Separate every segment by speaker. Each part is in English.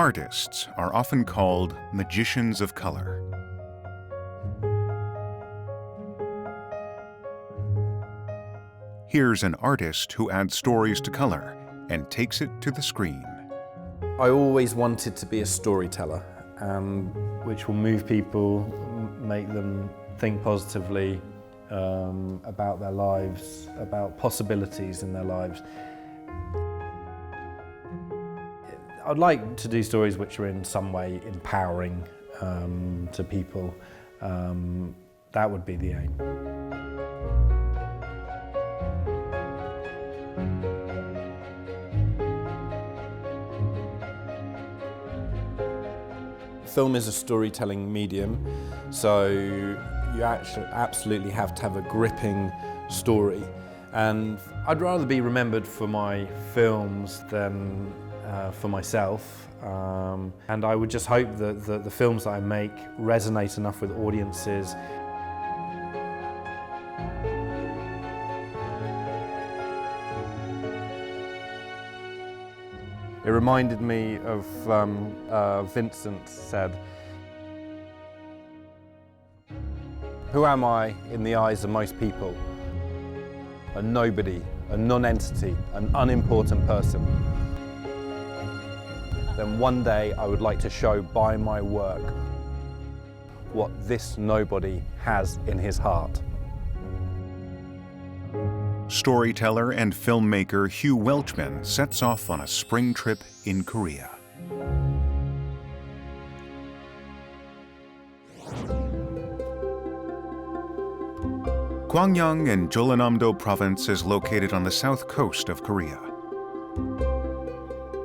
Speaker 1: Artists are often called magicians of color. Here's an artist who adds stories to color and takes it to the screen.
Speaker 2: I always wanted to be a storyteller, which will move people, make them think positively about their lives, about possibilities in their lives. I'd like to do stories which are in some way empowering to people. That would be the aim. Film is a storytelling medium, so you actually absolutely have to have a gripping story. And I'd rather be remembered for my films than for myself. And I would just hope that the films that I make resonate enough with audiences. It reminded me of Vincent said, "Who am I in the eyes of most people? A nobody, a non-entity, an unimportant person. Then one day I would like to show by my work what this nobody has in his heart."
Speaker 1: Storyteller and filmmaker Hugh Welchman sets off on a spring trip in Korea. Gwangyang in Jeollanam-do Province is located on the south coast of Korea.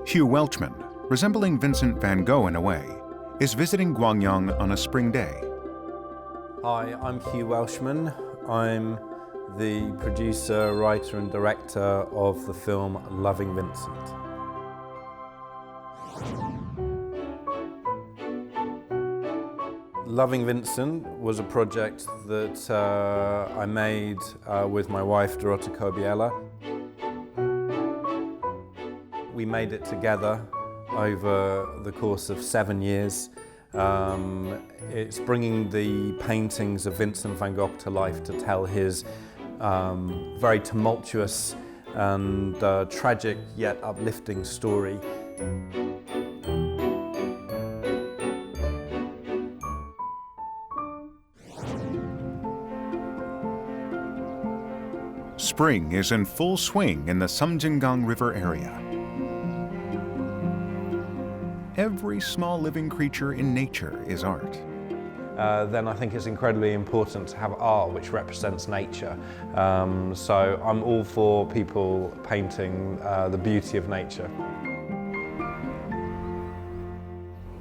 Speaker 1: Hugh Welchman, resembling Vincent van Gogh in a way, is visiting Gwangyang on a spring day.
Speaker 2: Hi, I'm Hugh Welchman. I'm the producer, writer and director of the film Loving Vincent. Loving Vincent was a project that I made with my wife Dorota Kobiela. We made it together over the course of 7 years. It's bringing the paintings of Vincent van Gogh to life to tell his very tumultuous and tragic yet uplifting story.
Speaker 1: Spring is in full swing in the Seomjingang River area. Every small living creature in nature is art.
Speaker 2: Then I think it's incredibly important to have art which represents nature. So I'm all for people painting the beauty of nature.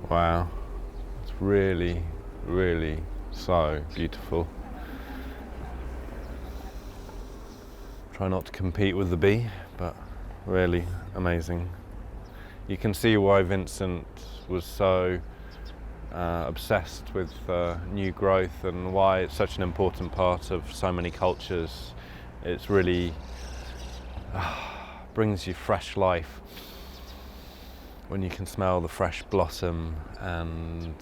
Speaker 2: Wow, it's really, really so beautiful. Try not to compete with the bee, but really amazing. You can see why Vincent was so obsessed with new growth and why it's such an important part of so many cultures. It's really brings you fresh life when you can smell the fresh blossom and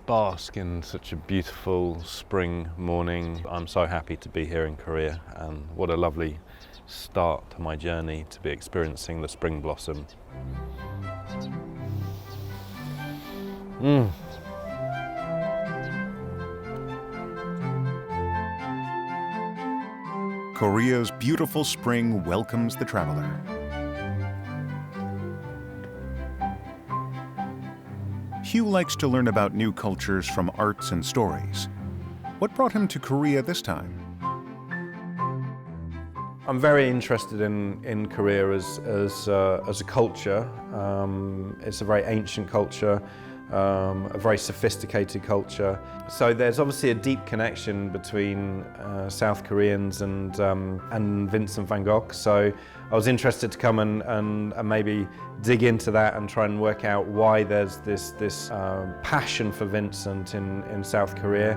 Speaker 2: bask in such a beautiful spring morning. I'm so happy to be here in Korea, and what a lovely start to my journey to be experiencing the spring blossom.
Speaker 1: Korea's beautiful spring welcomes the traveler. Hugh likes to learn about new cultures from arts and stories. What brought him to Korea this time?
Speaker 2: I'm very interested in Korea as a culture. It's a very ancient culture, a very sophisticated culture. So there's obviously a deep connection between South Koreans and Vincent van Gogh. So I was interested to come and maybe dig into that and try and work out why there's this passion for Vincent in South Korea.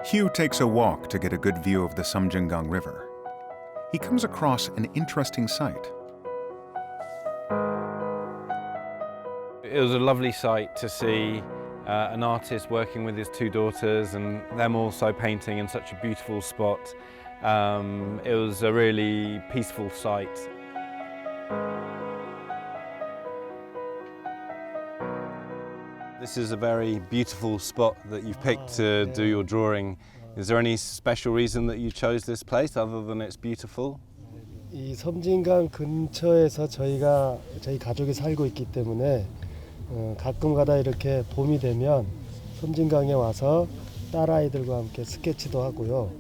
Speaker 1: Hugh takes a walk to get a good view of the Seomjingang River. He comes across an interesting sight.
Speaker 2: It was a lovely sight to see an artist working with his two daughters and them also painting in such a beautiful spot. It was a really peaceful sight. This is a very beautiful spot that you've picked to do your drawing. Is there any special reason that you chose this place other than it's beautiful?
Speaker 3: 이 섬진강 근처에서 저희 가족이 살고 있기 때문에 가끔가다 이렇게 봄이 되면 섬진강에 와서 딸아이들과 함께 스케치도 하고요.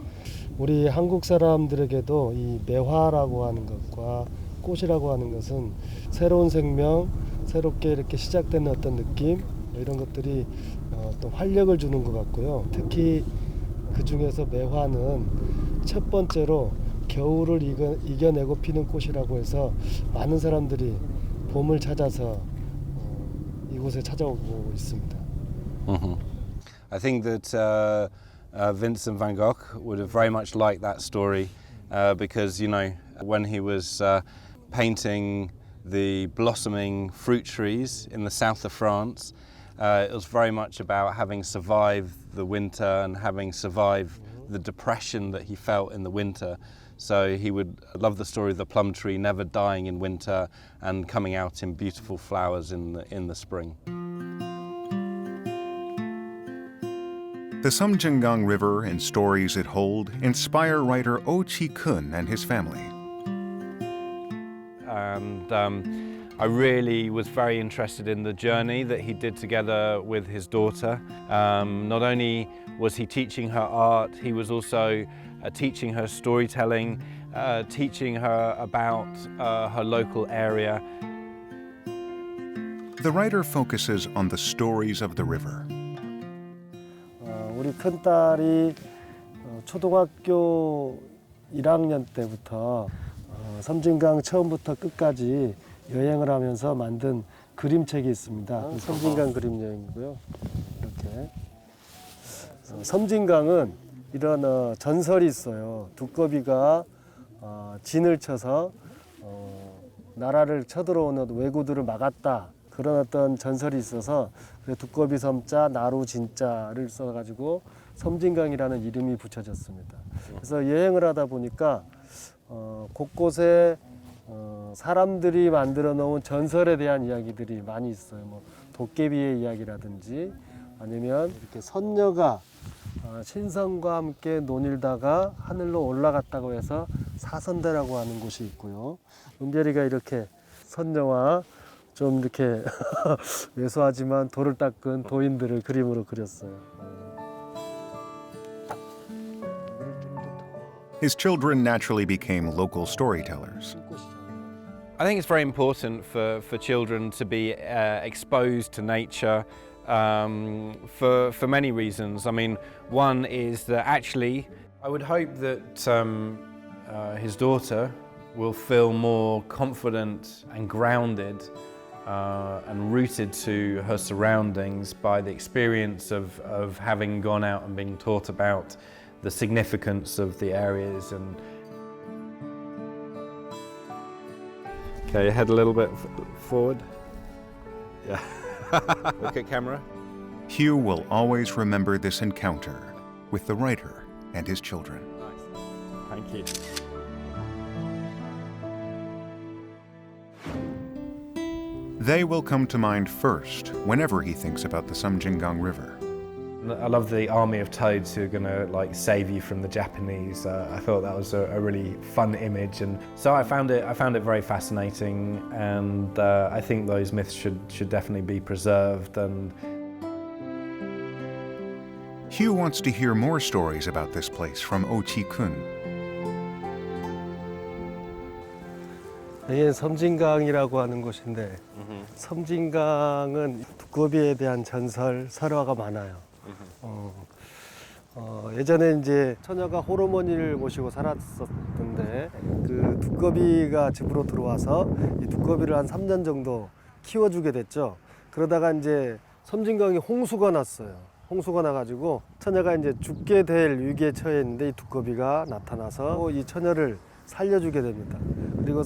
Speaker 3: 우리 한국 사람들에게도 이 매화라고 하는 것과 꽃이라고 하는 것은 새로운 생명, 새롭게 이렇게 시작되는 어떤 느낌 이런 것들이 또 활력을 주는 것 같고요. 특히 그 중에서 매화는 첫 번째로 겨울을 이겨내고 피는 꽃이라고 해서 많은 사람들이 봄을 찾아서 이곳에 찾아오고 있습니다.
Speaker 2: I think that Vincent van Gogh would have very much liked that story because, you know, when he was painting the blossoming fruit trees in the south of France, it was very much about having survived the winter and having survived the depression that he felt in the winter. So he would love the story of the plum tree never dying in winter and coming out in beautiful flowers in the spring.
Speaker 1: The Seomjingang River and stories it hold inspire writer Oh Chi-keun and his family.
Speaker 2: And I really was very interested in the journey that he did together with his daughter. Not only was he teaching her art, he was also teaching her storytelling, teaching her about her local area.
Speaker 1: The writer focuses on the stories of the river.
Speaker 3: 우리 큰딸이 초등학교 1학년 때부터 섬진강 처음부터 끝까지 여행을 하면서 만든 그림책이 있습니다. 섬진강 그림 여행이고요. 이렇게 섬진강은 이런 전설이 있어요. 두꺼비가 진을 쳐서 나라를 쳐들어오는 왜구들을 막았다. 그런 어떤 전설이 있어서 두꺼비 섬자 나루 진자를 써가지고 섬진강이라는 이름이 붙여졌습니다. 그래서 여행을 하다 보니까 곳곳에 사람들이 만들어 놓은 전설에 대한 이야기들이 많이 있어요. 뭐 도깨비의 이야기라든지 아니면 이렇게 선녀가 신성과 함께 논일다가 하늘로 올라갔다고 해서 사선대라고 하는 곳이 있고요. 은별이가 이렇게 선녀와 좀 이렇게 왜소하지만 돌을 닦은 도인들을 그림으로 그렸어요.
Speaker 1: His children naturally became local storytellers.
Speaker 2: I think it's very important for children to be exposed to nature for many reasons. I mean, one is that actually I would hope that his daughter will feel more confident and grounded and rooted to her surroundings by the experience of having gone out and being taught about the significance of the areas. And okay, head a little bit forward. Yeah. Look at camera.
Speaker 1: Hugh will always remember this encounter with the writer and his children.
Speaker 2: Nice. Thank you.
Speaker 1: They will come to mind first whenever he thinks about the Seomjingang River.
Speaker 2: I love the army of toads who are going to like save you from the Japanese. I thought that was a really fun image, and so I found it very fascinating. And I think those myths should definitely be preserved. And
Speaker 1: Hugh wants to hear more stories about this place from Oh Chi-keun.
Speaker 3: 여기는 섬진강이라고 하는 곳인데 섬진강은 두꺼비에 대한 전설, 설화가 많아요. 예전에 이제 처녀가 호르몬이를 모시고 살았었는데 그 두꺼비가 집으로 들어와서 이 두꺼비를 한 3년 정도 키워주게 됐죠. 그러다가 이제 섬진강에 홍수가 났어요. 홍수가 나가지고 처녀가 이제 죽게 될 위기에 처해 있는데 이 두꺼비가 나타나서 이 처녀를 살려주게 됩니다. 그리고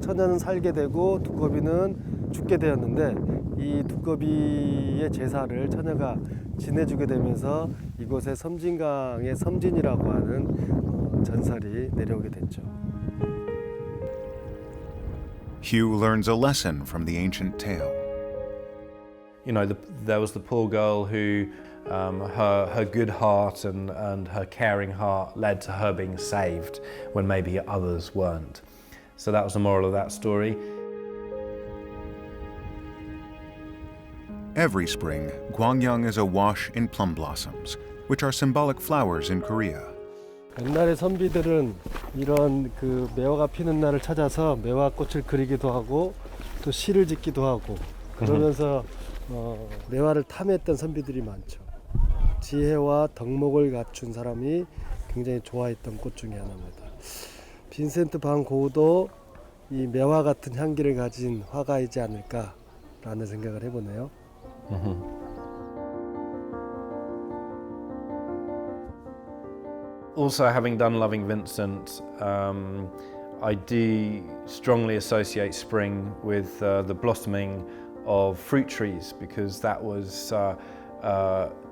Speaker 3: 처녀는 살게 되고 두꺼비는 죽게 되었는데 이 두꺼비의 제사를 처녀가 지내주게 되면서 이곳에 섬진강의 섬진이라고 하는 전설이 내려오게 됐죠.
Speaker 1: Hugh learns a lesson from the ancient tale.
Speaker 2: You know, there was the poor girl who, her good heart and her caring heart led to her being saved when maybe others weren't. So that was the moral of that story.
Speaker 1: Every spring, Gwangyang is awash in plum blossoms, which are symbolic flowers in Korea.
Speaker 3: 옛날에 선비들은 이런 그 매화가 피는 날을 찾아서 매화꽃을 그리기도 하고 또 시를 짓기도 하고 그러면서 매화를 탐했던 선비들이 많죠. 지혜와 덕목을 갖춘 사람이 굉장히 좋아했던 꽃 중에 하나입니다. 빈센트 반 고흐도 이 매화 같은 향기를 가진 화가이지 않을까라는 생각을 해보네요.
Speaker 2: Also, having done Loving Vincent, I do strongly associate spring with the blossoming of fruit trees because that was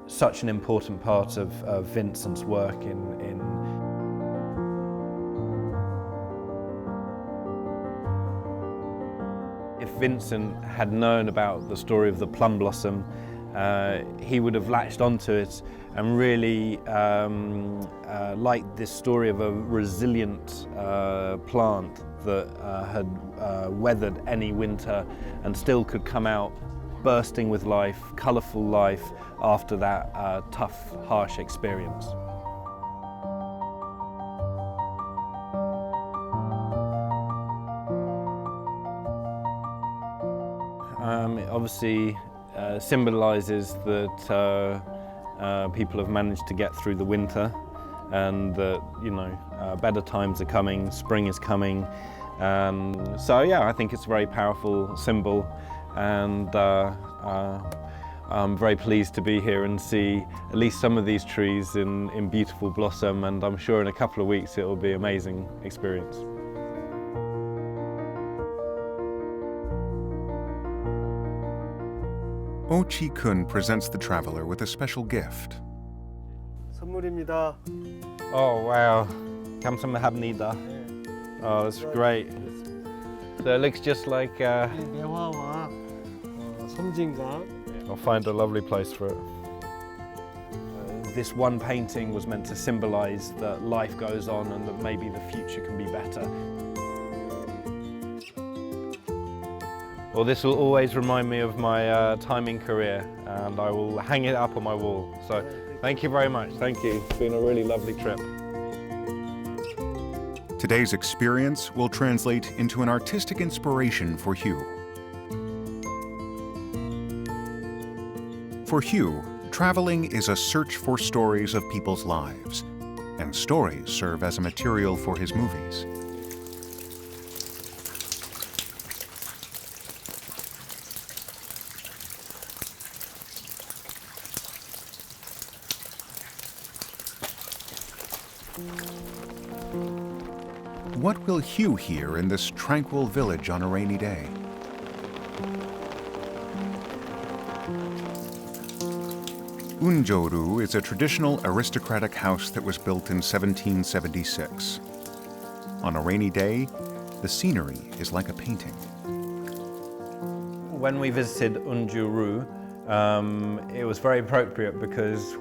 Speaker 2: such an important part of Vincent's work in If Vincent had known about the story of the plum blossom, he would have latched onto it and really liked this story of a resilient plant that had weathered any winter and still could come out bursting with life, colourful life after that tough, harsh experience. It obviously symbolises that people have managed to get through the winter and that, you know, better times are coming, spring is coming. So yeah, I think it's a very powerful symbol and I'm very pleased to be here and see at least some of these trees in beautiful blossom, and I'm sure in a couple of weeks it will be an amazing experience.
Speaker 1: Oh Chi-keun presents the traveler with a special gift.
Speaker 3: 선물입니다.
Speaker 2: Oh wow, 감사합니다. Oh, that's great. So it looks just like.
Speaker 3: 매화와 섬진강.
Speaker 2: I'll find a lovely place for it. This one painting was meant to symbolise that life goes on and that maybe the future can be better. Well, this will always remind me of my time in Korea, and I will hang it up on my wall. So thank you very much. Thank you. It's been a really lovely trip.
Speaker 1: Today's experience will translate into an artistic inspiration for Hugh. For Hugh, traveling is a search for stories of people's lives, and stories serve as a material for his movies. What will Hugh hear in this tranquil village on a rainy day? Unjoru is a traditional aristocratic house that was built in 1776. On a rainy day, the scenery is like a painting.
Speaker 2: When we visited Unjuru, it was very appropriate because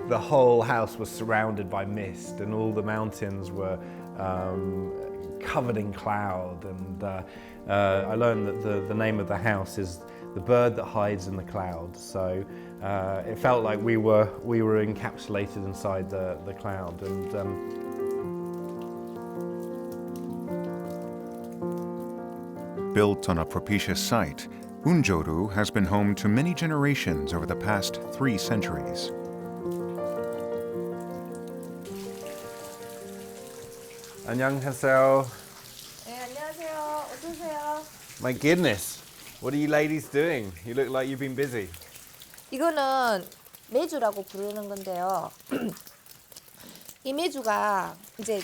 Speaker 2: the whole house was surrounded by mist and all the mountains were covered in cloud, and I learned that the name of the house is the bird that hides in the cloud. So it felt like we were encapsulated inside the cloud. And
Speaker 1: Built on a propitious site, Unjoru has been home to many generations over the past 3 centuries.
Speaker 2: 안녕하세요.
Speaker 4: 네, 안녕하세요. 어서 오세요.
Speaker 2: My goodness, what are you ladies doing? You look like you've been busy.
Speaker 4: 이거는 메주라고 부르는 건데요. 이 메주가 이제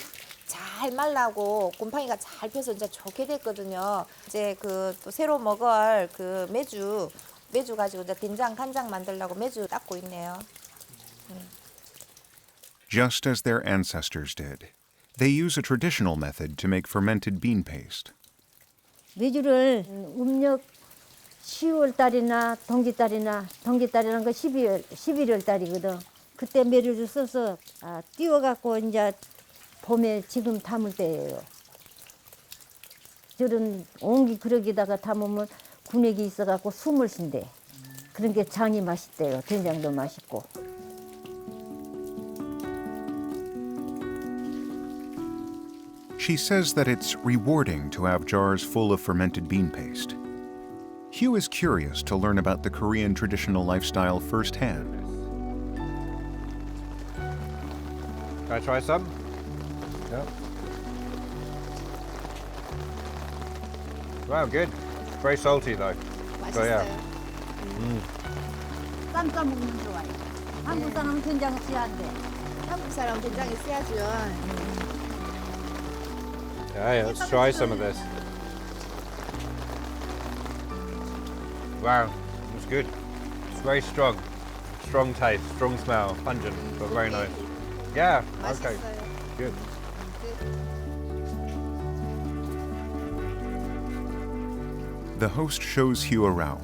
Speaker 4: 잘 말라고 곰팡이가 잘 펴서 이제 좋게 됐거든요. 이제 그 또 새로 먹을 그 메주 가지고 이제 된장, 간장 만들려고 메주 닦고 있네요.
Speaker 1: Just as their ancestors did, they use a traditional method to make fermented bean paste.
Speaker 5: 메주를 음력 10월 달이나 동짓달이나 동짓달이라는 거 11월 달이거든. 그때 메주를 써서 띄워갖고 이제 봄에 지금 담을 때예요. 저런 옹기 그릇에다가 담으면 군액이 있어갖고 숨을 쉰대. 그런 게 장이 맛있대요. 된장도 맛있고.
Speaker 1: She says that it's rewarding to have jars full of fermented bean paste. Hugh is curious to learn about the Korean traditional lifestyle firsthand.
Speaker 2: Can I try some? Yeah. Wow, good. Very salty though. So, yeah.
Speaker 5: 쌈 싸먹는 거 좋아해. 한국 사람은 된장을 써야 돼.
Speaker 4: 한국 사람 된장이 써야죠.
Speaker 2: Yeah, let's try some of this. Wow, it's good. It's very strong. Strong taste, strong smell, pungent, but very nice. Yeah, okay,
Speaker 4: 맛있어요.
Speaker 2: good.
Speaker 1: The host shows Hugh around.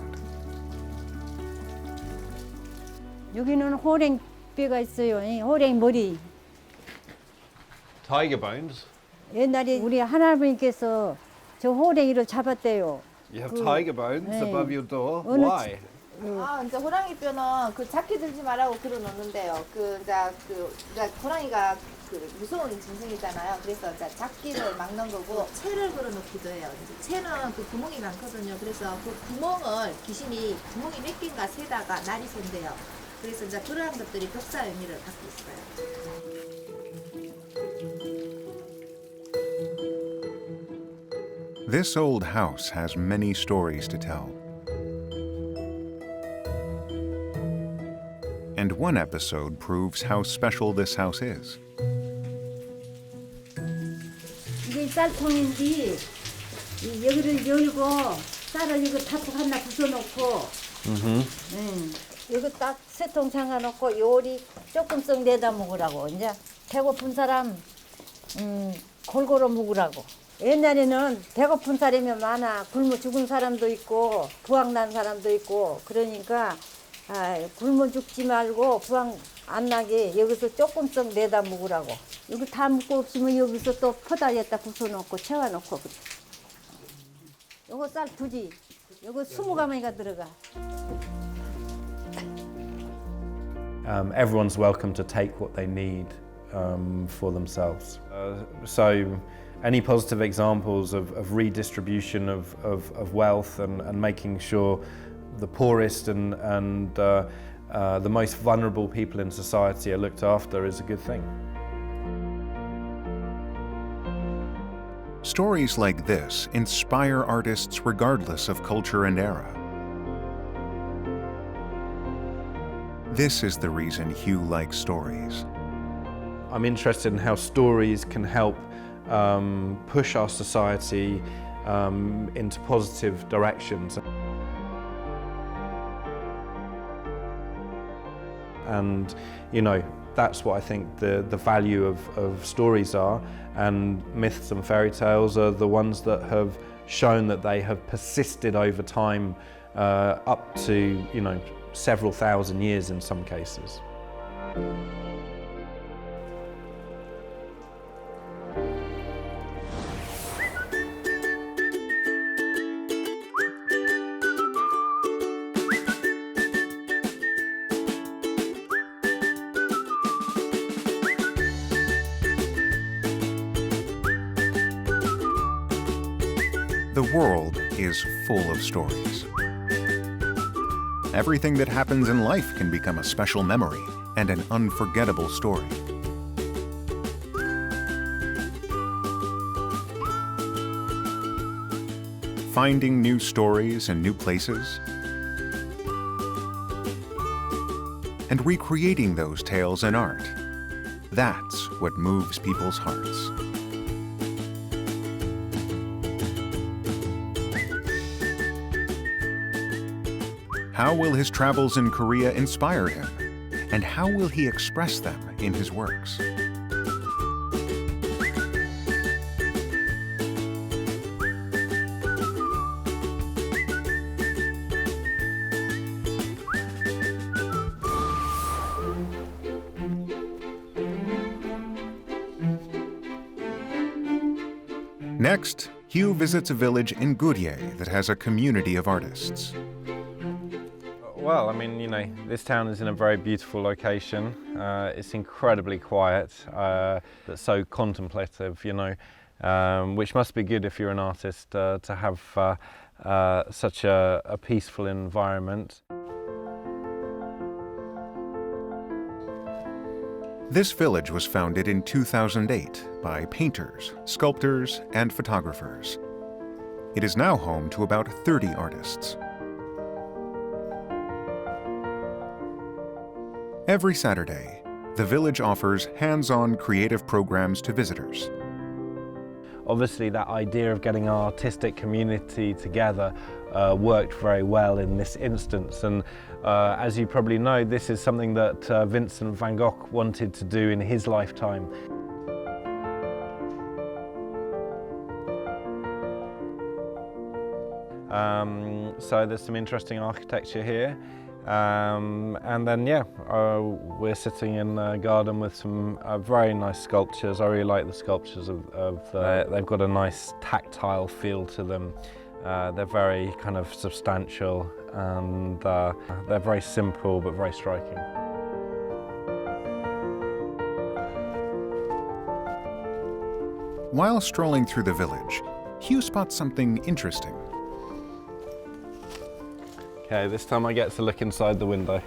Speaker 5: 여기는 호랭뼈가 있어요. 이 호랭 머리.
Speaker 2: Tiger bones?
Speaker 5: 옛날에 우리 할아버지께서 저 호랭이를 잡았대요.
Speaker 2: You have
Speaker 5: 그-
Speaker 2: tiger bones
Speaker 5: 네.
Speaker 2: above your door?
Speaker 5: 어느
Speaker 2: Why?
Speaker 4: 이제 호랑이 뼈는 그 작게 들지 말라고 걸어놓는데요. 이제 호랑이가 그 무서운 짐승이잖아요. 그래서 이제 작기를 막는 거고 채를 걸어놓기도 해요. 이제 채는 그 구멍이 많거든요. 그래서 그 구멍을 귀신이 구멍이 몇 개인가 세다가 날이 샌대요. 그래서 이제 그러한 것들이 벽사 의미를 갖고 있어요.
Speaker 1: This old house has many stories to tell. And one episode proves how special this house is.
Speaker 5: 이게 쌀통인데 여기를 열고 쌀을 이거 타프 하나 부숴놓고 이거 딱 세 통 잠가놓고 요리 조금씩 내다 먹으라고. 이제 배고픈 사람 골고루 먹으라고. 옛날에는 배고픈 사람이 많아. 굶어 죽은 사람도 있고 부항난 사람도 있고 그러니까 굶어 죽지 말고 부항 안 나게 여기서 조금씩 내다 먹으라고. 이거 다 먹고 없으면 여기서 또 포다리에다 부숴놓고 채워놓고. 요거 쌀 두지. 요거 20가마니가 들어가.
Speaker 2: Everyone's welcome to take what they need for themselves. So any positive examples of redistribution of wealth and making sure the poorest and the most vulnerable people in society are looked after is a good thing.
Speaker 1: Stories like this inspire artists regardless of culture and era. This is the reason Hugh likes stories.
Speaker 2: I'm interested in how stories can help push our society into positive directions. And, you know, that's what I think the value of stories are. And myths and fairy tales are the ones that have shown that they have persisted over time up to, you know, several thousand years in some cases.
Speaker 1: The world is full of stories. Everything that happens in life can become a special memory and an unforgettable story. Finding new stories in new places, and recreating those tales in art. That's what moves people's hearts. How will his travels in Korea inspire him? And how will he express them in his works? Next, Hugh visits a village in Gurye that has a community of artists.
Speaker 2: Well, I mean, this town is in a very beautiful location. It's incredibly quiet, but so contemplative, which must be good if you're an artist to have such a peaceful environment.
Speaker 1: This village was founded in 2008 by painters, sculptors, and photographers. It is now home to about 30 artists. Every Saturday, the village offers hands-on creative programs to visitors.
Speaker 2: Obviously, that idea of getting our artistic community together worked very well in this instance, and as you probably know, this is something that Vincent van Gogh wanted to do in his lifetime. So there's some interesting architecture here. And then, we're sitting in a garden with some very nice sculptures. I really like the sculptures they've got a nice tactile feel to them. They're very kind of substantial, and they're very simple but very striking.
Speaker 1: While strolling through the village, Hugh spots something interesting.
Speaker 2: Okay, this time I get to look inside the window.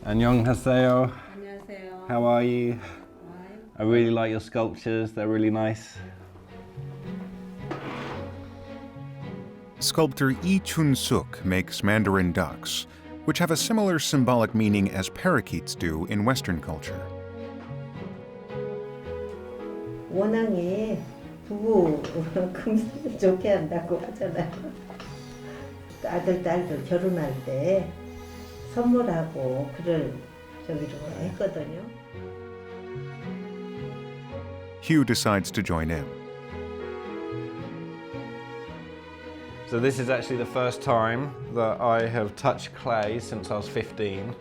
Speaker 2: 안녕하세요.
Speaker 5: 안녕하세요.
Speaker 2: How are you? I really like your sculptures, they're really nice.
Speaker 1: Sculptor Lee Chun-suk makes mandarin ducks, which have a similar symbolic meaning as parakeets do in Western culture.
Speaker 6: 원앙이 부부 금슬 좋게 한다고 하잖아요. 아들, 딸들 결혼할 때 선물하고 그를 저기로 했거든요.
Speaker 1: Hugh decides to join in.
Speaker 2: So this is actually the first time that I have touched clay since I was 15,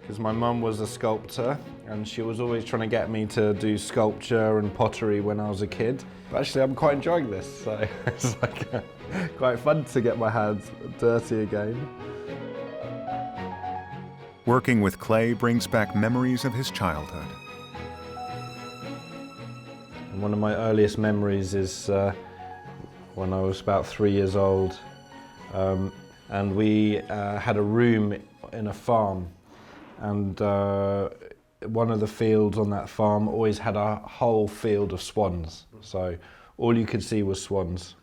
Speaker 2: because my mum was a sculptor and she was always trying to get me to do sculpture and pottery when I was a kid. But actually I'm quite enjoying this, so it's quite fun to get my hands dirty again.
Speaker 1: Working with clay brings back memories of his childhood.
Speaker 2: And one of my earliest memories is when I was about 3 years old, and we had a room in a farm, and one of the fields on that farm always had a whole field of swans, so all you could see was swans.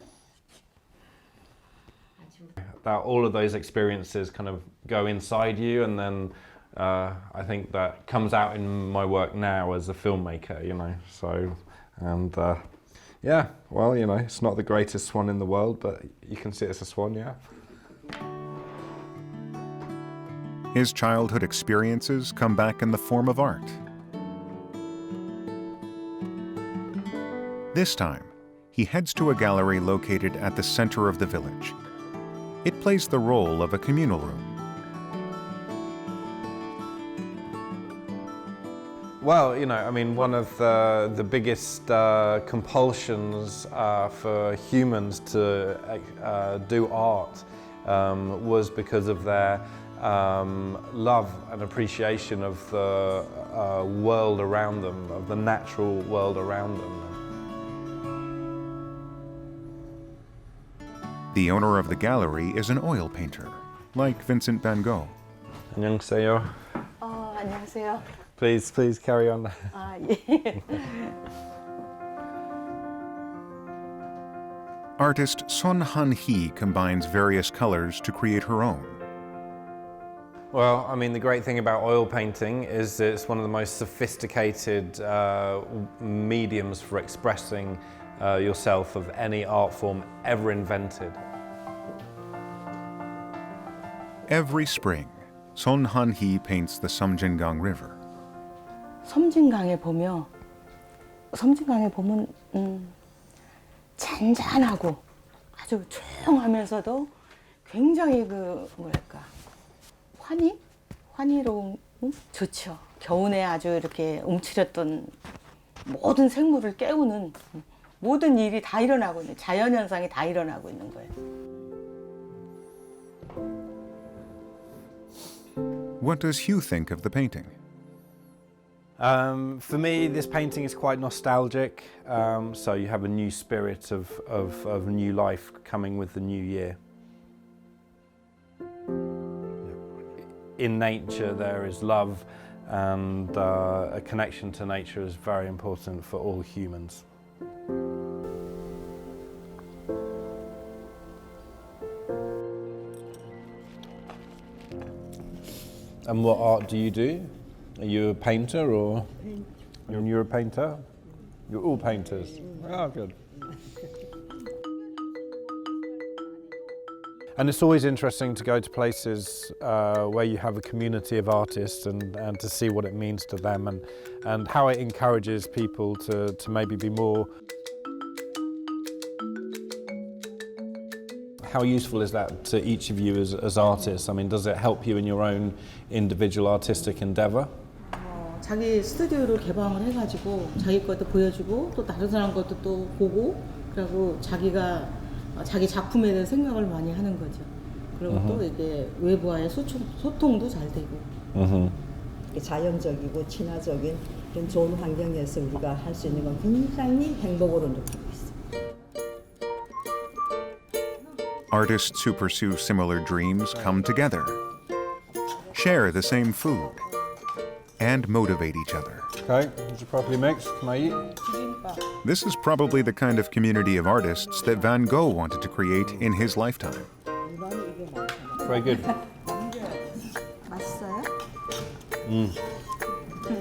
Speaker 2: All of those experiences kind of go inside you, and then I think that comes out in my work now as a filmmaker, so, and yeah, well, it's not the greatest swan in the world, but you can see it's a swan, yeah.
Speaker 1: His childhood experiences come back in the form of art. This time, he heads to a gallery located at the center of the village. It plays the role of a communal room.
Speaker 2: Well, one of the biggest compulsions for humans to do art was because of their love and appreciation of the world around them, of the natural world around them.
Speaker 1: The owner of the gallery is an oil painter, like Vincent van Gogh.
Speaker 2: 안녕하세요.
Speaker 7: 안녕하세요.
Speaker 2: Please carry on.
Speaker 7: 예.
Speaker 1: Artist Son Han-hee combines various colors to create her own.
Speaker 2: Well, I mean, the great thing about oil painting is that it's one of the most sophisticated mediums for expressing yourself of any art form ever invented.
Speaker 1: Every spring, Son Han-hee paints the Seomjingang River.
Speaker 7: 섬진강에 보면 잔잔하고 아주 조용하면서도 굉장히 그 뭐랄까 환희로운 좋죠. 겨우내 아주 이렇게 움츠렸던 모든 생물을 깨우는 모든 일이 다 일어나고 있는 자연 현상이 다 일어나고 있는 거예요.
Speaker 1: What does Hugh think of the painting?
Speaker 2: For me, this painting is quite nostalgic, so you have a new spirit of new life coming with the new year. In nature there is love, and a connection to nature is very important for all humans. And what art do you do? Are you a painter or? You're a painter? You're all painters? Oh, good. And it's always interesting to go to places where you have a community of artists and to see what it means to them and how it encourages people to maybe be more. How useful is that to each of you as artists? I mean, does it help you in your own individual artistic endeavour?
Speaker 8: 자기 스튜디오를 개방을 해가지고 자기 것도 보여주고 또 다른 사람 것도 또 보고 그리고 자기가 자기 작품에 대한 생각을 많이 하는 거죠. 그리고 또 이게 외부와의 소통도 잘 되고.
Speaker 6: 자연적이고 친화적인 그런 좋은 환경에서 우리가 할 수 있는 건 굉장히 행복으로 느끼고 있어요.
Speaker 1: Artists who pursue similar dreams come together, share the same food, and motivate each other.
Speaker 2: Okay, is it properly mixed? Can I eat?
Speaker 1: This is probably the kind of community of artists that Van Gogh wanted to create in his lifetime.
Speaker 2: Very good.
Speaker 6: 맛있어요?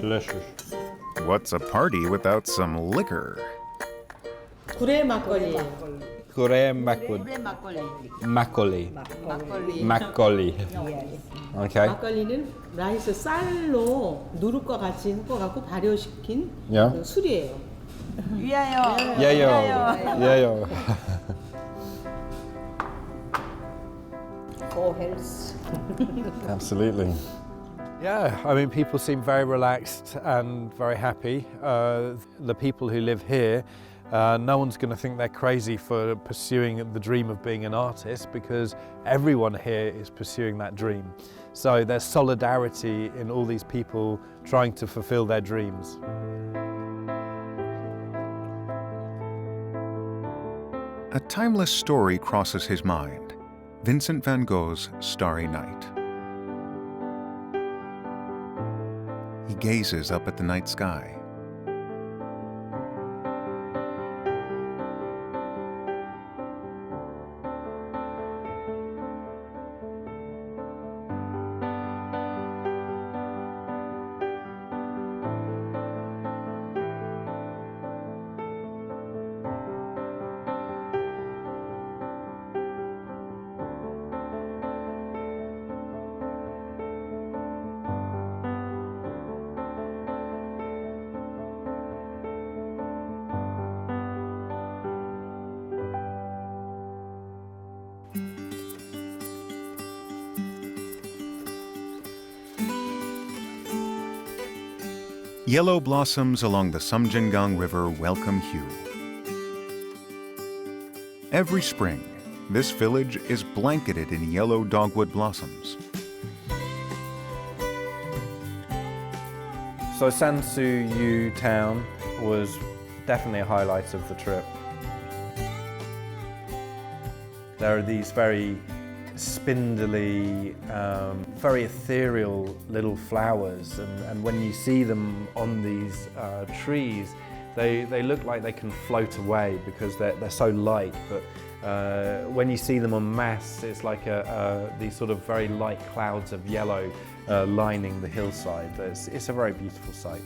Speaker 2: Delicious.
Speaker 1: What's a party without some liquor?
Speaker 8: 구례 막걸리.
Speaker 2: Kore makgeolli. Makgeolli. Okay.
Speaker 8: 막걸리는 라이스 쌀로 누룩과 같이 섞어갖고 발효시킨
Speaker 2: Yeah.
Speaker 8: 그 술이에요.
Speaker 2: Yayo.
Speaker 6: For health.
Speaker 2: Absolutely. Yeah, I mean, people seem very relaxed and very happy. The people who live here, no one's going to think they're crazy for pursuing the dream of being an artist because everyone here is pursuing that dream. So there's solidarity in all these people trying to fulfill their dreams.
Speaker 1: A timeless story crosses his mind, Vincent van Gogh's Starry Night. He gazes up at the night sky. Yellow blossoms along the Seomjingang River welcome Hugh. Every spring, this village is blanketed in yellow dogwood blossoms.
Speaker 2: So Sansu-yu town was definitely a highlight of the trip. There are these very spindly, very ethereal little flowers, and when you see them on these trees, they look like they can float away because they're so light, but when you see them en masse, it's like these sort of very light clouds of yellow lining the hillside. It's a very beautiful sight.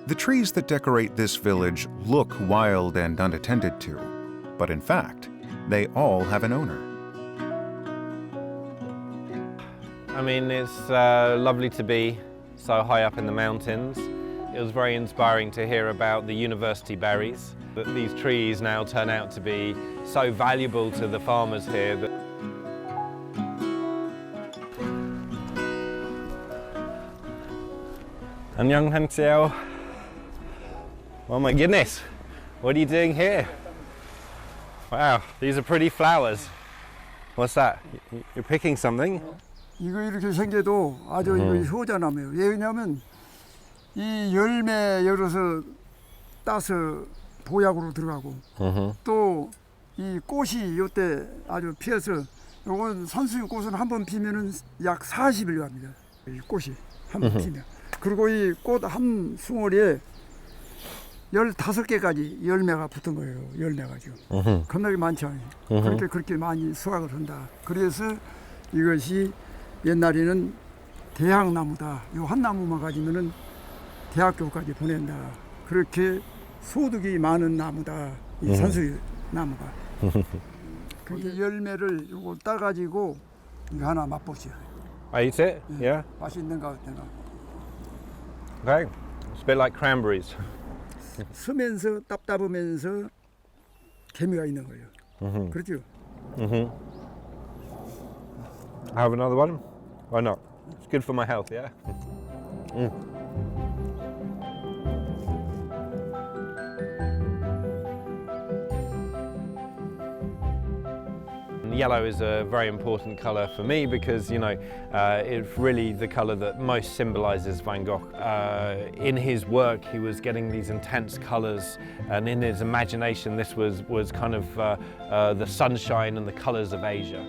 Speaker 1: The trees that decorate this village look wild and unattended to, but in fact, they all have an owner.
Speaker 2: I mean, it's lovely to be so high up in the mountains. It was very inspiring to hear about the university berries, that these trees now turn out to be so valuable to the farmers here. 안녕하세요. Oh my goodness, what are you doing here? Wow, these are pretty flowers. What's that? You're picking something?
Speaker 9: 이거 이렇게 생겨도 아주 이거 효자나무예요. 왜냐하면 이 열매 열어서 따서 보약으로 들어가고 또 이 꽃이 요때 아주 피어서 요건 산수유 꽃은 한 번 피면은 약 40일 갑니다. 이 꽃이 한 번 피면. 그리고 이 꽃 한 숭어리에 15개까지 열매가 붙은 거예요. 열매가 지금. 겁나게 많지 않아요. 그렇게 많이 수확을 한다. 그래서 이것이 옛날에는 대학나무다. 요 한 나무만 가지면은 대학교까지 보낸다. 그렇게 소득이 많은 나무다. 이 산수유 나무가. 그 열매를 요거 따가지고 이거 하나 맛보시오.
Speaker 2: I eat it? Yeah?
Speaker 9: 맛있는가 어떤가.
Speaker 2: Okay. It's a bit like cranberries.
Speaker 9: 쓰면서 답답하면서 재미가 있는 거예요. 그렇죠?
Speaker 2: Have another one? Why not? It's good for my health, yeah? Yellow is a very important colour for me because, you know, it's really the colour that most symbolises Van Gogh. In his work, he was getting these intense colours, and in his imagination, this was kind of the sunshine and the colours of Asia.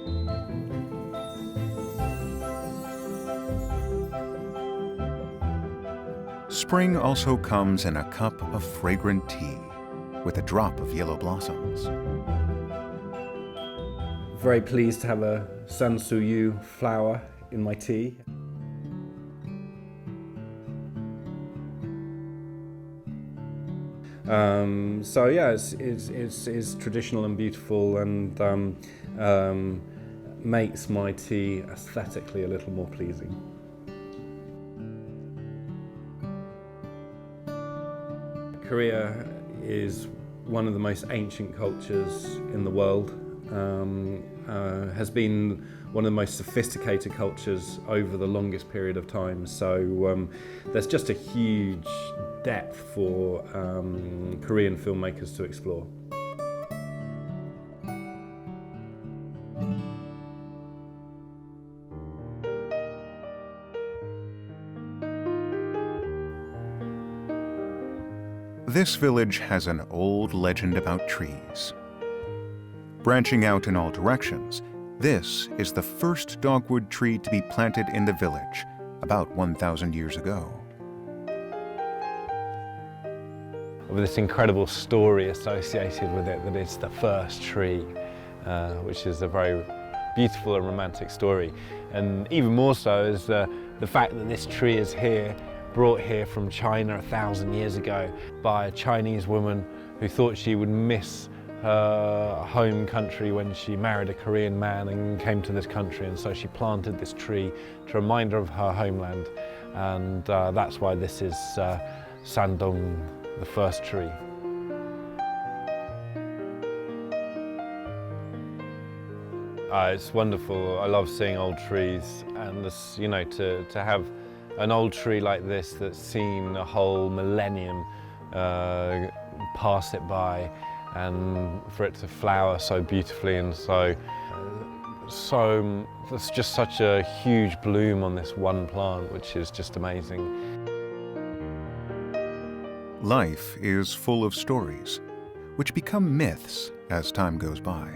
Speaker 1: Spring also comes in a cup of fragrant tea with a drop of yellow blossoms.
Speaker 2: Very pleased to have a sansuyu flower in my tea. So yeah, it's traditional and beautiful, and makes my tea aesthetically a little more pleasing. Korea is one of the most ancient cultures in the world. Has been one of the most sophisticated cultures over the longest period of time. So there's just a huge depth for Korean filmmakers to explore.
Speaker 1: This village has an old legend about trees. Branching out in all directions, this is the first dogwood tree to be planted in the village about 1,000 years ago.
Speaker 2: With this incredible story associated with it, that it's the first tree, which is a very beautiful and romantic story. And even more so is the fact that this tree is here, brought here from China 1,000 years ago by a Chinese woman who thought she would miss her home country when she married a Korean man and came to this country, and so she planted this tree to remind her of her homeland, and that's why this is Sandong, the first tree. It's wonderful. I love seeing old trees, and this, you know, to have an old tree like this that's seen a whole millennium pass it by, and for it to flower so beautifully, and so there's just such a huge bloom on this one plant, which is just amazing.
Speaker 1: Life is full of stories, which become myths as time goes by.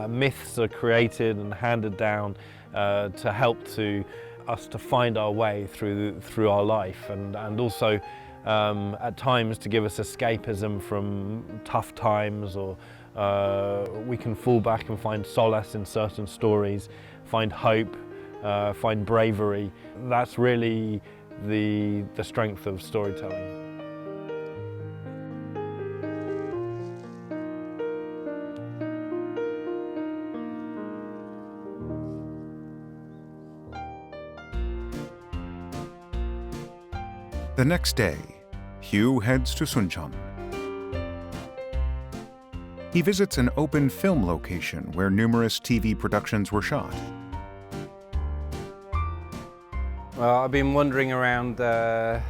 Speaker 2: Myths are created and handed down to help to us to find our way through our life, and also at times to give us escapism from tough times, or we can fall back and find solace in certain stories, find hope, find bravery. That's really the strength of storytelling.
Speaker 1: The next day, Hugh heads to Suncheon. He visits an open film location where numerous TV productions were shot.
Speaker 2: Well, I've been wandering around the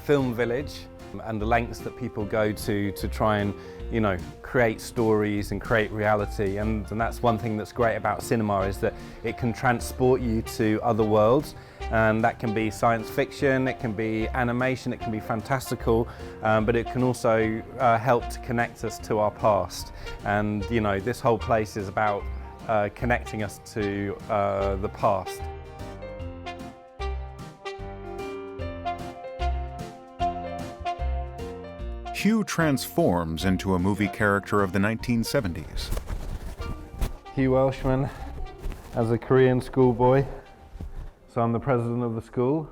Speaker 2: film village and the lengths that people go to try and, create stories and create reality. And that's one thing that's great about cinema, is that it can transport you to other worlds. And that can be science fiction, it can be animation, it can be fantastical, but it can also help to connect us to our past. And this whole place is about connecting us to the past.
Speaker 1: Hugh transforms into a movie character of the 1970s.
Speaker 2: Hugh Welchman as a Korean schoolboy. So I'm the president of the school.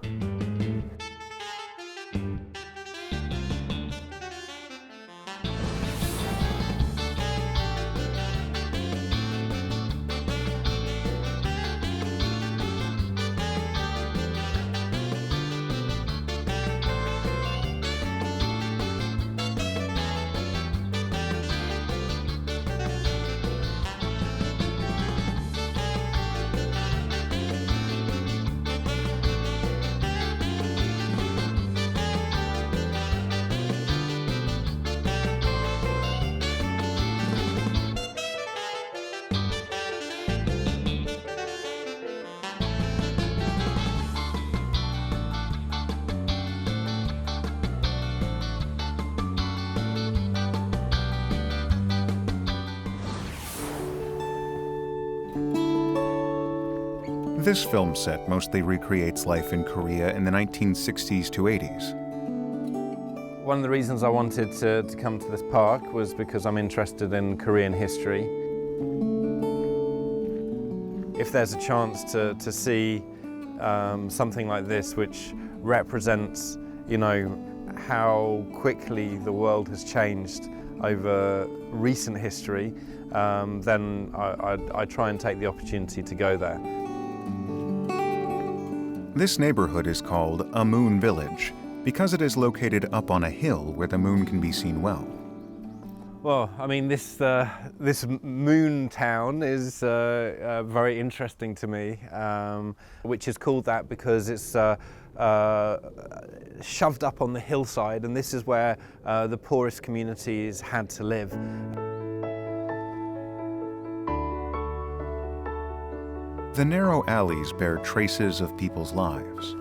Speaker 1: This film set mostly recreates life in Korea in the 1960s to 80s.
Speaker 2: One of the reasons I wanted to come to this park was because I'm interested in Korean history. If there's a chance to see something like this, which represents, how quickly the world has changed over recent history, then I try and take the opportunity to go there.
Speaker 1: This neighborhood is called a moon village because it is located up on a hill where the moon can be seen well.
Speaker 2: Well, I mean, this moon town is very interesting to me, which is called that because it's shoved up on the hillside, and this is where the poorest communities had to live.
Speaker 1: The narrow alleys bear traces of people's lives.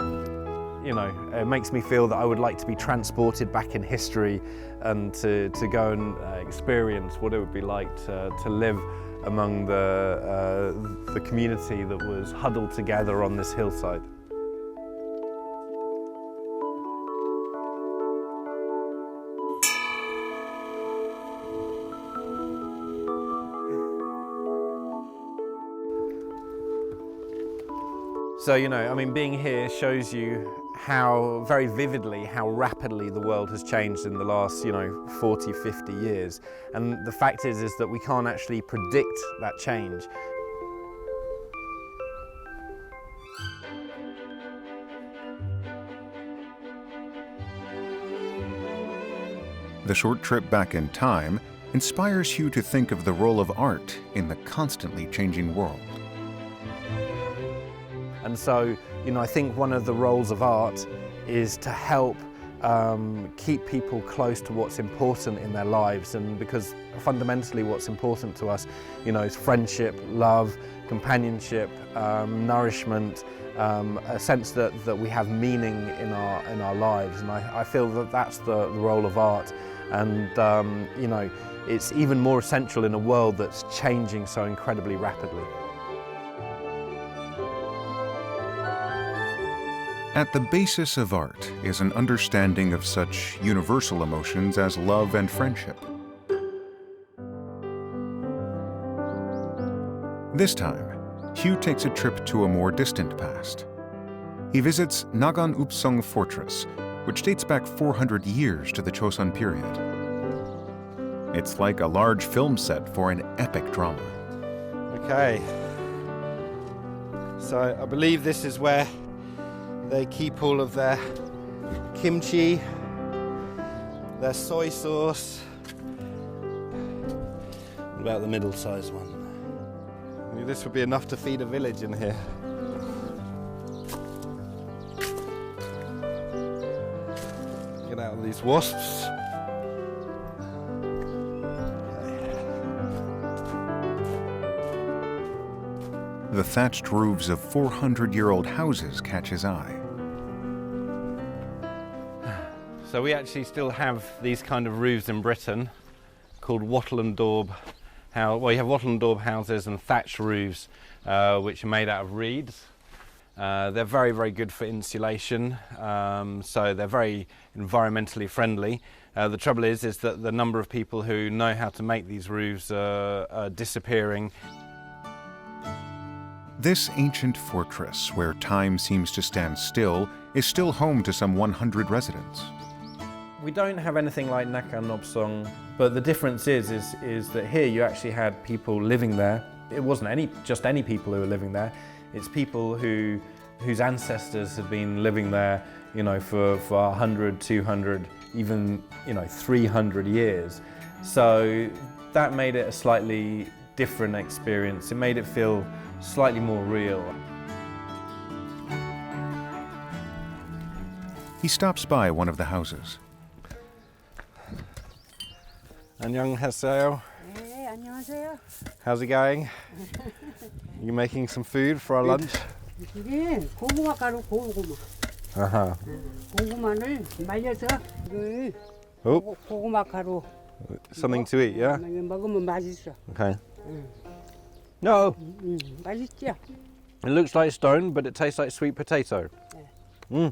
Speaker 2: It makes me feel that I would like to be transported back in history and to go and experience what it would be like to live among the community that was huddled together on this hillside. So, being here shows you very vividly, how rapidly the world has changed in the last, 40, 50 years. And the fact is that we can't actually predict that change.
Speaker 1: The short trip back in time inspires Hugh to think of the role of art in the constantly changing world.
Speaker 2: And so, I think one of the roles of art is to help keep people close to what's important in their lives. And because fundamentally what's important to us, is friendship, love, companionship, nourishment, a sense that we have meaning in our lives. And I feel that that's the role of art. And, it's even more essential in a world that's changing so incredibly rapidly.
Speaker 1: At the basis of art is an understanding of such universal emotions as love and friendship. This time, Hugh takes a trip to a more distant past. He visits Nagan Upsong Fortress, which dates back 400 years to the Chosun period. It's like a large film set for an epic drama.
Speaker 2: Okay. So I believe this is where they keep all of their kimchi, their soy sauce. What about the middle-sized one? I mean, this would be enough to feed a village in here. Get out of these wasps.
Speaker 1: The thatched roofs of 400-year-old houses catch his eye.
Speaker 2: So we actually still have these kind of roofs in Britain called wattle and daub. Well, you have wattle and daub houses and thatched roofs, which are made out of reeds. They're very, very good for insulation, so they're very environmentally friendly. The trouble is that the number of people who know how to make these roofs are disappearing.
Speaker 1: This ancient fortress, where time seems to stand still, is still home to some 100 residents.
Speaker 2: We don't have anything like Nakan Nopsong, but the difference is that here you actually had people living there. It wasn't just any people who were living there. It's people whose ancestors had been living there, you know, for 100, 200, even 300 years. So that made it a slightly different experience. It made it feel slightly more real.
Speaker 1: He stops by one of the houses.
Speaker 2: 안녕하세요.
Speaker 10: 네, 안녕하세요.
Speaker 2: How's it going? You making some food for our lunch?
Speaker 10: 이게 고구마 가루 고구마.
Speaker 2: Uh-huh.
Speaker 10: 고구마를 말려서 이걸
Speaker 2: Oh,
Speaker 10: 고구마 가루
Speaker 2: something to eat, yeah?
Speaker 10: 먹으면 맛있어.
Speaker 2: Okay. No,
Speaker 10: 맛있죠?
Speaker 2: it looks like stone, but it tastes like sweet potato.
Speaker 10: Yeah.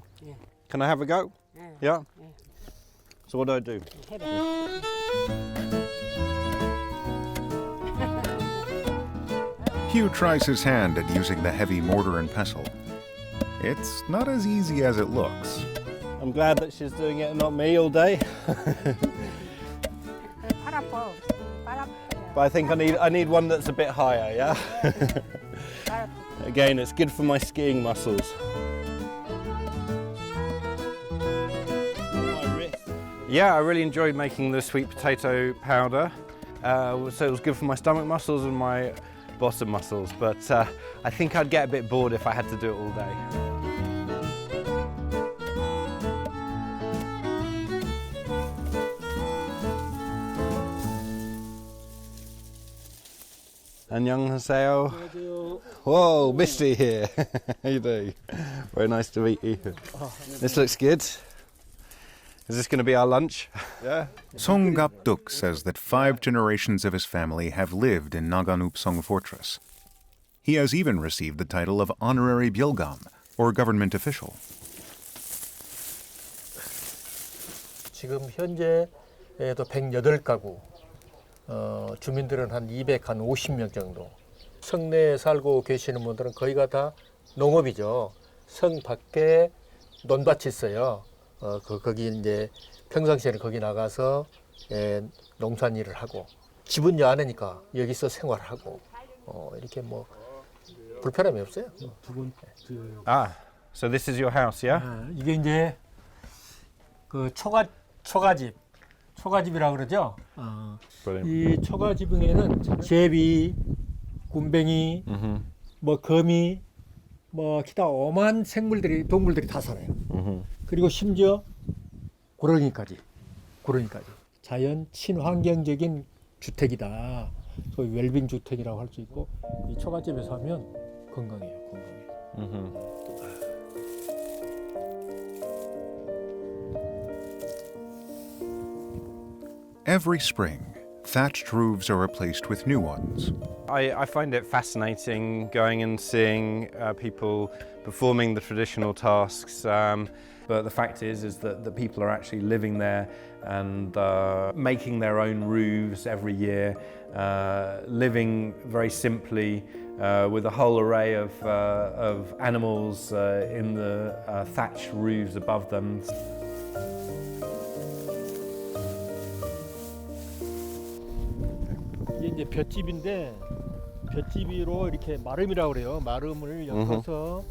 Speaker 2: Can I have a go? Yeah? So what do I do?
Speaker 1: Hugh tries his hand at using the heavy mortar and pestle. It's not as easy as it looks.
Speaker 2: I'm glad that she's doing it and not me all day.
Speaker 10: 팔 아파. 팔 아파.
Speaker 2: But I think I need one that's a bit higher, yeah?
Speaker 10: 팔 아파.
Speaker 2: Again, it's good for my skiing muscles. Yeah, I really enjoyed making the sweet potato powder. So it was good for my stomach muscles and my bottom muscles, but I think I'd get a bit bored if I had to do it all day. 안녕하세요. Whoa, Misty here. How you doing? Very nice to meet you. This looks good. Is this going to be our lunch? Yeah.
Speaker 1: Seomjingang says that 5 generations of his family have lived in Nagan Upsong Fortress. He has even received the title of honorary byulgam, or government official.
Speaker 11: 지금 현재에도 108가구, 주민들은 한 250명 정도. 성내에 살고 계시는 분들은 거의가 다 농업이죠. 성 밖에 논밭이 있어요. 거기 이제 평상시에는 거기 나가서 농산 일을 하고, 집은 여 안에니까 여기서 생활하고, 이렇게 뭐 불편함이 없어요.
Speaker 2: So this is your house, yeah?
Speaker 11: 이게 이제 그 초가집이라고 그러죠. 이 초가지붕에는 제비, 굼벵이, 뭐 거미, 뭐 기타 오만 동물들이 다 살아요. 그리고 심지어 고라니까지. 자연 친환경적인 주택이다. 소위 웰빙 주택이라고 할 수 있고, 이 초가집에서 하면 건강해요.
Speaker 1: Every spring, thatched roofs are replaced with new ones.
Speaker 2: I find it fascinating going and seeing people performing the traditional tasks, but the fact is that the people are actually living there and making their own roofs every year, living very simply with a whole array of animals in the thatched roofs above them.
Speaker 11: 이게 이제 볏짚인데 볏짚이로 이렇게 마름이라고 그래요. 마름을 엮어서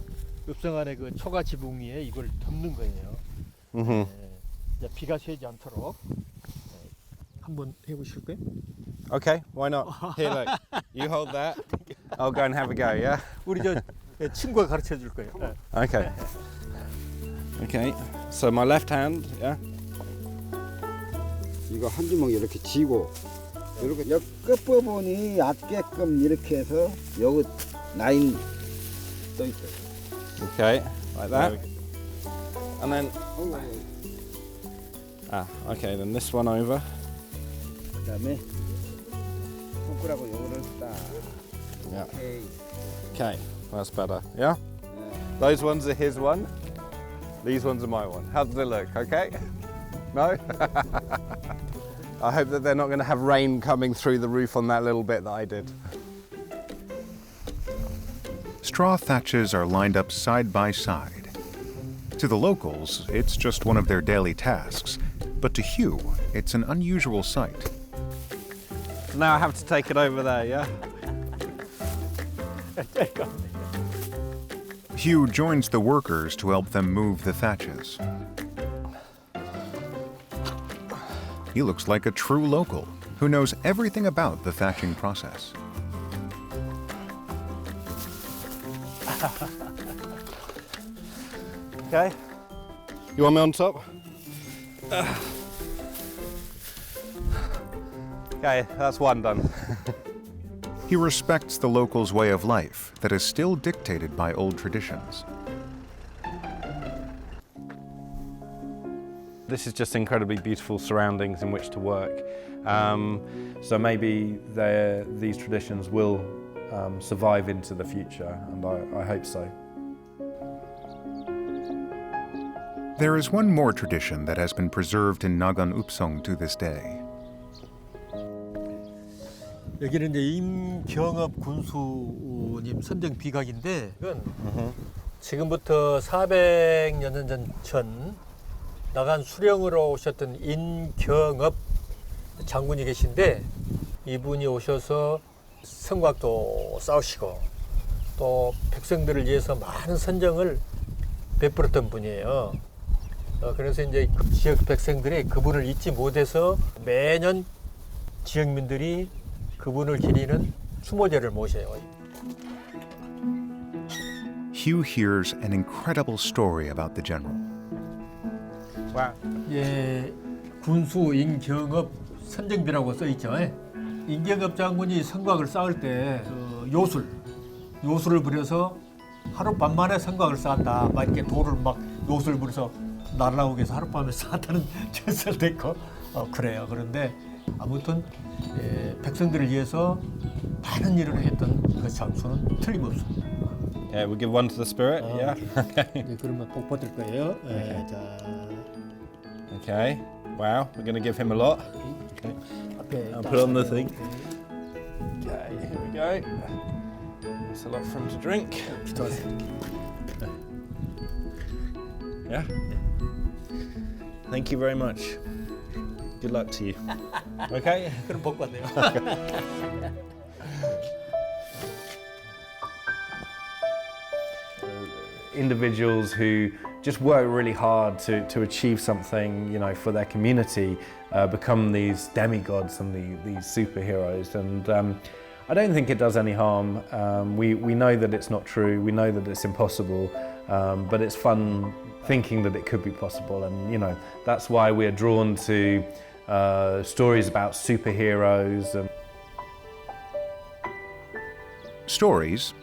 Speaker 11: 읍성 안에 그 초가 지붕 위에 이걸 덮는 거예요. 네. 이제 비가 새지 않도록 한번 해보실 거예요?
Speaker 2: Okay, why not? Here, look. You hold that. I'll go and have a go, yeah?
Speaker 11: 우리 저 친구가 가르쳐 줄 거예요.
Speaker 2: Okay. Okay, so my left hand, yeah?
Speaker 12: 이거 한 주먹 이렇게 쥐고 이렇게 옆 끝부분이 얕게끔 이렇게 해서 여기 라인 떠 있어요.
Speaker 2: Okay, like that. And then, okay, then this one over.
Speaker 12: 그다음에 손가락으로 요거를 딱.
Speaker 2: Yeah.
Speaker 12: 오케이.
Speaker 2: Okay, that's better, yeah? Those ones are his one. These ones are my one. How does it look, okay? No? I hope that they're not going to have rain coming through the roof on that little bit that I did.
Speaker 1: Straw thatches are lined up side by side. To the locals, it's just one of their daily tasks, but to Hugh, it's an unusual sight.
Speaker 2: So now I have to take it over there, yeah?
Speaker 1: Hugh joins the workers to help them move the thatches. He looks like a true local who knows everything about the thatching process.
Speaker 2: Okay. You want me on top? Okay, that's one done.
Speaker 1: He respects the locals' way of life that is still dictated by old traditions.
Speaker 2: This is just incredibly beautiful surroundings in which to work. So maybe these traditions will survive into the future, and I hope so.
Speaker 1: There is one more tradition that has been preserved in Nagan Upsong to this day.
Speaker 11: 여기는 이제 임경업 군수님 선정 비각인데 이건 지금부터 400여 년 전 나간 수령으로 오셨던 임경업 장군이 계신데 이분이 오셔서 성곽도 쌓으시고 또 백성들을 위해서 많은 선정을 베풀었던 분이에요. 그래서 이제 지역 백성들이 그분을 잊지 못해서 매년 지역민들이 그분을 기리는 추모제를 모셔요.
Speaker 1: Hugh hears an incredible story about the general.
Speaker 2: Wow.
Speaker 11: 예, 군수 임경업 선정비라고 써 있죠. 임경업 장군이 성곽을 쌓을 때 요술을 부려서 하루 밤 만에 성곽을 쌓았다. 막 이렇게 돌을 막 요술 부려서 날아오게 해서 하룻밤에 쌓았다는 전설도 있고 그래요. 그런데 아무튼 백성들을 위해서 많은 일을 했던 그 장소는 틀림없습니다.
Speaker 2: Yeah, we give one to the spirit. Yeah.
Speaker 11: 이제 그러면 복 받을 거예요.
Speaker 2: Okay.
Speaker 11: 자,
Speaker 2: Okay. Wow, we're going to give him a lot. Okay.
Speaker 11: 앞에
Speaker 2: I'll put on the thing. Okay, here we go. That's a lot for him to drink.
Speaker 11: 기도하세요.
Speaker 2: Yeah. Thank you very much. Good luck to you. Okay.
Speaker 11: 그럼 복 받네요.
Speaker 2: Individuals who just work really hard to achieve something, you know, for their community, become these demigods and these superheroes. And I don't think it does any harm. We know that it's not true. We know that it's impossible. But it's fun thinking that it could be possible. And you know, that's why we're drawn to stories about superheroes.
Speaker 1: Stories,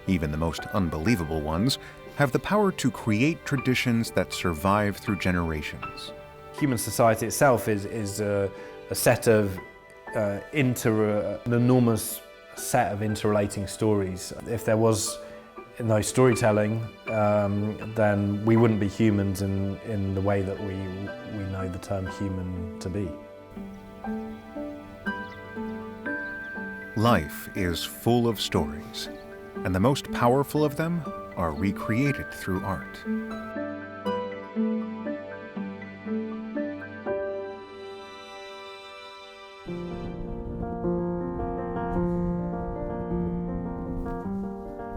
Speaker 1: even the most unbelievable ones, have the power to create traditions that survive through generations.
Speaker 2: Human society itself is a set of an enormous set of interrelating stories. If there was no storytelling, then we wouldn't be humans in the way that we know the term human to be.
Speaker 1: Life is full of stories, and the most powerful of them are recreated through art.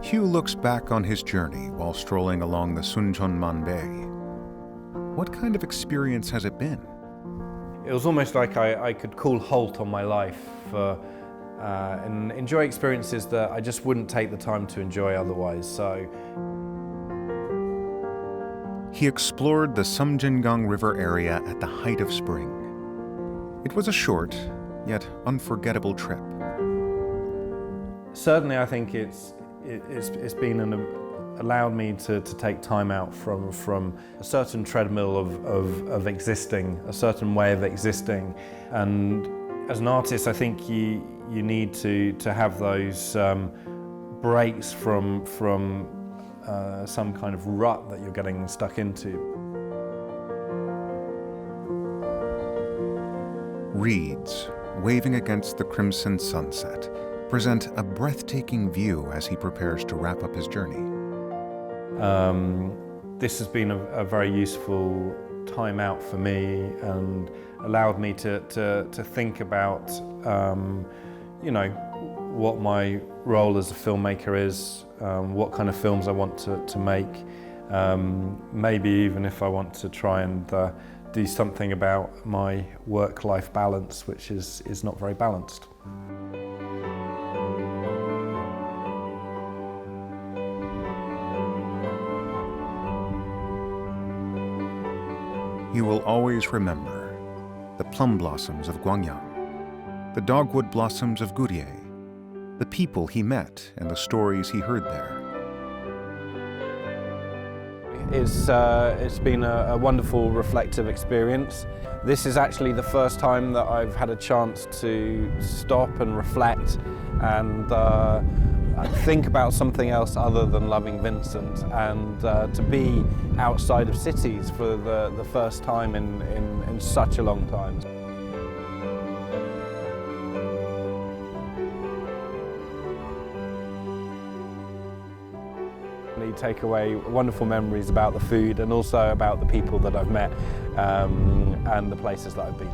Speaker 1: Hugh looks back on his journey while strolling along the Suncheonman Bay. What kind of experience has it been?
Speaker 2: It was almost like I could call halt on my life and enjoy experiences that I just wouldn't take the time to enjoy otherwise. So
Speaker 1: he explored the Seomjingang River area at the height of spring. It was a short, yet unforgettable trip.
Speaker 2: Certainly, I think it's been allowed me to take time out from a certain treadmill of existing, a certain way of existing. And as an artist, I think you need to have those breaks from some kind of rut that you're getting stuck into.
Speaker 1: Reeds, waving against the crimson sunset, present a breathtaking view as he prepares to wrap up his journey.
Speaker 2: This has been a very useful time out for me and allowed me to think about, what my role as a filmmaker is, what kind of films I want to make, maybe even if I want to try and do something about my work-life balance, which is not very balanced.
Speaker 1: You will always remember the plum blossoms of Gwangyang, the dogwood blossoms of Gurye, the people he met and the stories he heard there.
Speaker 2: It's been a wonderful reflective experience. This is actually the first time that I've had a chance to stop and reflect and think about something else other than loving Vincent, and to be outside of cities for the first time in such a long time. You take away wonderful memories about the food and also about the people that I've met and the places that I've been.